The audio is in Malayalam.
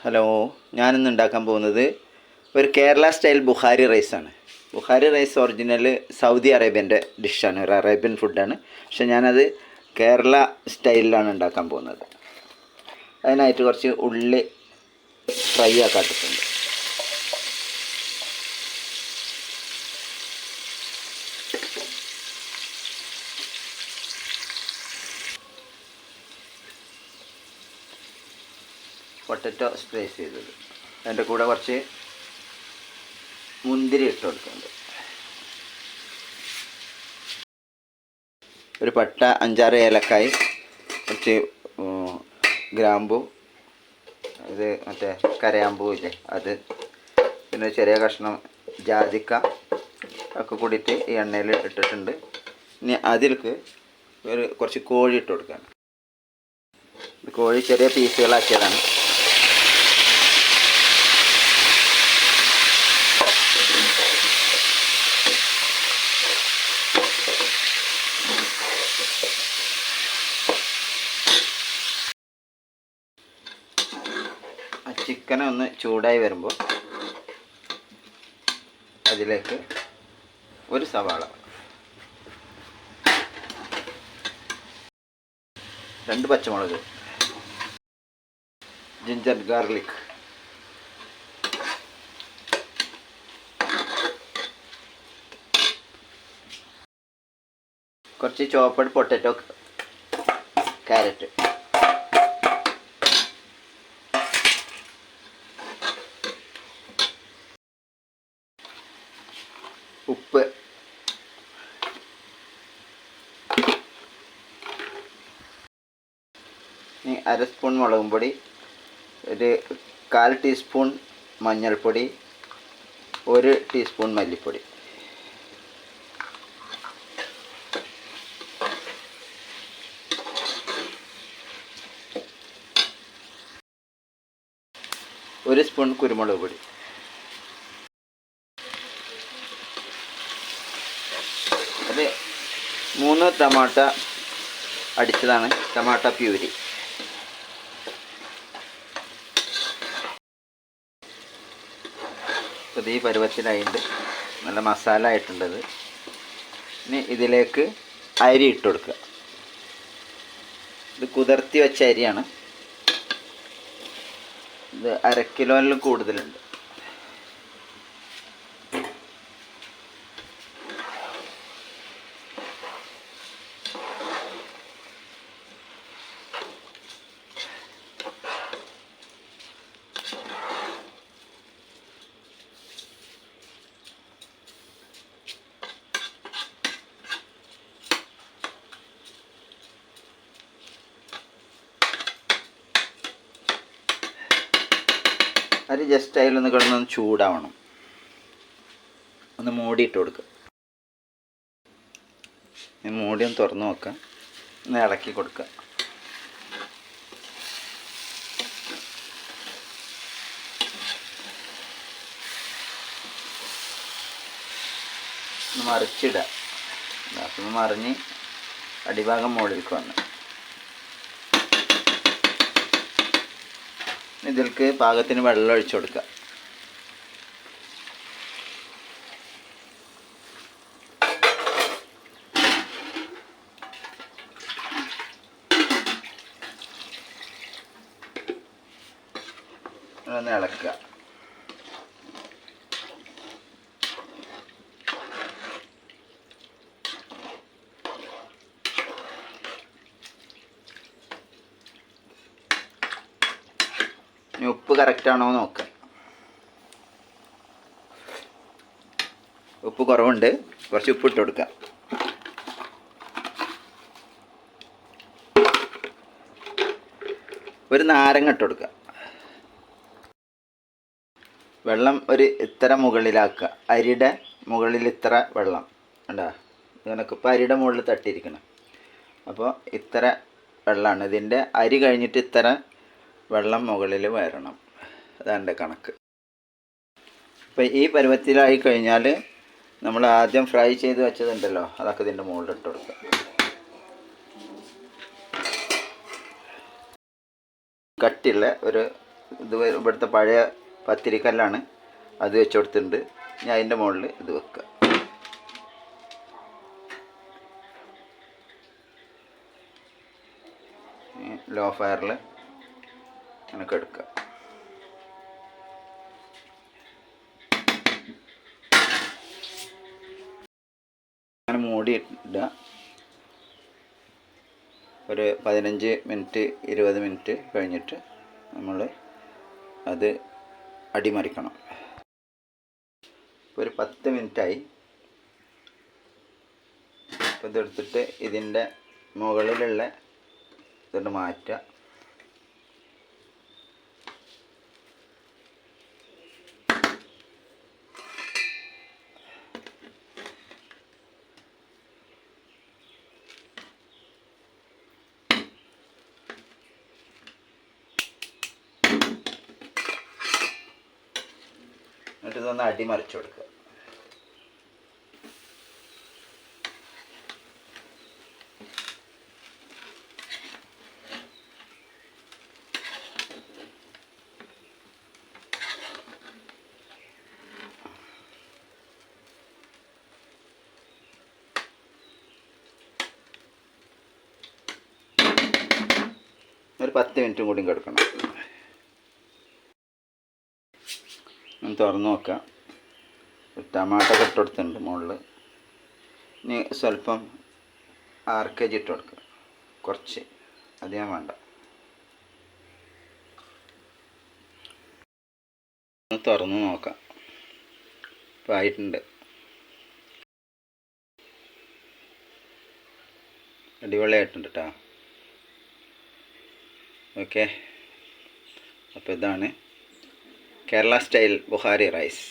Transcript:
ഹലോ, ഞാനിന്ന് ഉണ്ടാക്കാൻ പോകുന്നത് ഒരു കേരള സ്റ്റൈൽ ബുഖാരി റൈസാണ്. ബുഖാരി റൈസ് ഒറിജിനൽ സൗദി അറേബ്യൻ്റെ ഡിഷാണ്, ഒരു അറേബ്യൻ ഫുഡാണ്. പക്ഷെ ഞാനത് കേരള സ്റ്റൈലിലാണ് ഉണ്ടാക്കാൻ പോകുന്നത്. അതിനായിട്ട് കുറച്ച് ഉള്ളി ഫ്രൈ ആക്കാട്ടിട്ടുണ്ട്. പൊട്ടറ്റോ സ്ലൈസ് ചെയ്തത്, അതിൻ്റെ കൂടെ കുറച്ച് മുന്തിരി ഇട്ട് കൊടുക്കുന്നുണ്ട്. ഒരു പട്ട, 5-6 ഏലക്കായ്, കുറച്ച് ഗ്രാമ്പു, ഇത് മറ്റേ കരയാമ്പൂ ഇല്ലേ അത്, പിന്നെ ചെറിയ കഷ്ണം ജാതിക്ക ഒക്കെ കൂടിയിട്ട് ഈ എണ്ണയിൽ ഇട്ടിട്ടുണ്ട്. ഇനി അതിലേക്ക് കുറച്ച് കോഴി ഇട്ട് കൊടുക്കുകയാണ്. കോഴി ചെറിയ പീസുകളാക്കിയതാണ്. ചിക്കൻ ഒന്ന് ചൂടായി വരുമ്പോൾ അതിലേക്ക് ഒരു സവാള, 2 പച്ചമുളക്, ജിഞ്ചർ ഗാർലിക്, കുറച്ച് ചോപ്പഡ് പൊട്ടറ്റോ, ക്യാരറ്റ്, ഉപ്പ്, ഇനി 1/2 സ്പൂൺ മുളകും പൊടി, ഒരു 1/4 ടീസ്പൂൺ മഞ്ഞൾപ്പൊടി, 1 ടീസ്പൂൺ മല്ലിപ്പൊടി. ഒരു സ്പൂൺ കുരുമുളക് പൊടി. അത് 3 ടമാട്ട അടിച്ചതാണ്, ടമാട്ട പ്യൂരി. ഇത് ഈ പരുവത്തിലായിട്ട് നല്ല മസാല ആയിട്ടുണ്ടത്. ഇനി ഇതിലേക്ക് അരി ഇട്ട് കൊടുക്കുക. ഇത് കുതിർത്തി വെച്ച അരിയാണ്. ഇത് 1/2 കിലോയിലും കൂടുതലുണ്ട്. അരി ജസ്റ്റ് അതിലൊന്ന് കിടന്നൊന്ന് ചൂടാവണം. ഒന്ന് മൂടിയിട്ട് കൊടുക്കുക. മൂടി ഒന്ന് തുറന്ന് നോക്കുക, ഒന്ന് ഇളക്കി കൊടുക്കുക. ഒന്ന് മറിച്ചിടുക. അപ്പം മറിഞ്ഞ് അടിഭാഗം മുകളിലേക്ക് വന്ന് ഇതിലേക്ക് പാകത്തിന് വെള്ളം ഒഴിച്ചു കൊടുക്കുക. ഒന്ന് ഇളക്കുക. ഉപ്പ് കറക്റ്റാണോ നോക്കുക. ഉപ്പ് കുറവുണ്ട്, കുറച്ച് ഉപ്പ് ഇട്ട് കൊടുക്കുക. ഒരു നാരങ്ങ ഇട്ട് കൊടുക്കുക. വെള്ളം ഒരു ഇത്ര മുകളിലാക്കുക. അരിയുടെ മുകളിൽ ഇത്ര വെള്ളം ഉണ്ടാ, ഇതിനൊക്കെ അരിയുടെ മുകളിൽ തട്ടിയിരിക്കണം. അപ്പോൾ ഇത്ര വെള്ളമാണ്. ഇതിൻ്റെ അരി കഴിഞ്ഞിട്ട് ഇത്ര വെള്ളം മുകളിൽ വരണം. അതാണ് എൻ്റെ കണക്ക്. അപ്പോൾ ഈ പരുവത്തിലായി കഴിഞ്ഞാൽ നമ്മൾ ആദ്യം ഫ്രൈ ചെയ്ത് വെച്ചതുണ്ടല്ലോ, അതൊക്കെ ഇതിൻ്റെ മുകളിൽ ഇട്ട് കൊടുക്കുക. കട്ടിയുള്ള ഒരു ഇത് ഇവിടുത്തെ പഴയ പത്തിരിക്കല്ലാണ്, അത് വെച്ച് കൊടുത്തിട്ടുണ്ട്. ഞാൻ അതിൻ്റെ മുകളിൽ ഇത് വെക്കുക. ലോ ഫയറിൽ എനിക്ക് എടുക്കുക. അങ്ങനെ മൂടി ഇടുക. ഒരു 15 മിനിറ്റ് 20 മിനിറ്റ് കഴിഞ്ഞിട്ട് നമ്മൾ അത് അടിമറിക്കണം. ഇപ്പോൾ ഒരു 10 മിനിറ്റായി. അപ്പോൾ ഇതെടുത്തിട്ട് ഇതിൻ്റെ മുകളിലുള്ള ഇതുകൊണ്ട് മാറ്റുക. എന്നിട്ട് ഇതൊന്ന് അടിമറിച്ച് കൊടുക്കുക. ഒരു 10 മിനിറ്റും കൂടി കിടക്കണം. തുറന്ന് നോക്കാം. ടമാറ്റോ ഒക്കെ ഇട്ട് കൊടുത്തിട്ടുണ്ട് മുകളിൽ. ഇനി സ്വല്പം RKG ഇട്ട് കൊടുക്കുക, കുറച്ച്, അധികം വേണ്ട. തുറന്ന് നോക്കാം. ഇപ്പോൾ ആയിട്ടുണ്ട്. അടിപൊളിയായിട്ടുണ്ട് കേട്ടോ. ഓക്കെ, അപ്പോൾ ഇതാണ് കേരള സ്റ്റൈൽ ബുഹാരി റൈസ്.